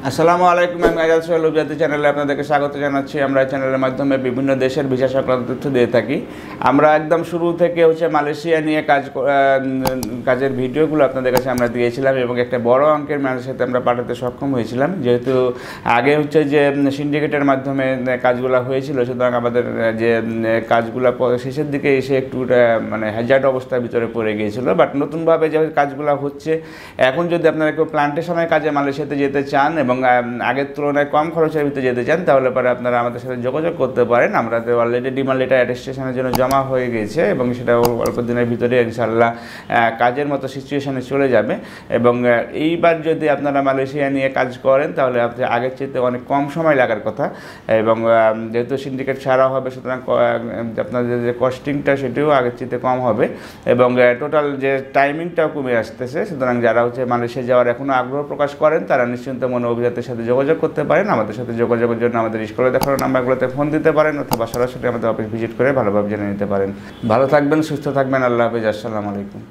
আসসালামু আলাইকুম। আমি আজাদ সোহেল উপজাতি চ্যানেলে আপনাদেরকে স্বাগত জানাচ্ছি। আমরা এই চ্যানেলের মাধ্যমে বিভিন্ন দেশের ভিসা সংক্রান্ত তথ্য দিয়ে থাকি। আমরা একদম শুরু থেকে মালয়েশিয়া নিয়ে কাজের ভিডিওগুলো আপনাদের কাছে আমরা দিয়েছিলাম এবং একটা বড় অঙ্কের মালয়েশিয়াতে আমরা পাঠাতে সক্ষম হয়েছিলাম। যেহেতু আগে যে সিন্ডিকেটের মাধ্যমে কাজগুলো হয়েছিল, সুতরাং আমাদের যে কাজগুলো শেষের দিকে এসে একটু হ্যাজার্ড অবস্থার ভিতরে পড়ে গিয়েছিল। বাট নতুনভাবে যে কাজগুলো হচ্ছে, এখন যদি আপনারা কেউ প্লান্টেশনের কাজে মালয়েশিয়াতে যেতে চান এবং আগের তুলনায় কম খরচের ভিতরে যেতে চান, তাহলে পরে আপনারা আমাদের সাথে যোগাযোগ করতে পারেন। আমাদের অলরেডি ডিমান্ড লেটার অ্যাটেস্টেশনের জন্য জমা হয়ে গেছে এবং সেটা অল্প দিনের ভিতরে ইনশাআল্লাহ কাজের মতো সিচুয়েশনে চলে যাবে। এবং এইবার যদি আপনারা মালয়েশিয়া নিয়ে কাজ করেন, তাহলে আপনি আগের চেয়ে অনেক কম সময় লাগার কথা। এবং যেহেতু সিন্ডিকেট ছাড়া হবে, সুতরাং আপনাদের যে কস্টিংটা সেটিও আগের চেয়ে কম হবে এবং টোটাল যে টাইমিংটাও কমে আসতেছে। সুতরাং যারা মালয়েশিয়া যাওয়ার এখনও আগ্রহ প্রকাশ করেন, তারা নিশ্চিন্ত মনে অভিজাতের সাথে যোগাযোগ করতে পারেন। আমাদের সাথে যোগাযোগের জন্য আমাদের স্ক্রিনে দেখানো নাম্বারগুলোতে ফোন দিতে পারেন অথবা সরাসরি আমাদের অফিস ভিজিট করে ভালোভাবে জেনে নিতে পারেন। ভালো থাকবেন, সুস্থ থাকবেন। আল্লাহ হাফেজ। আসসালামু আলাইকুম।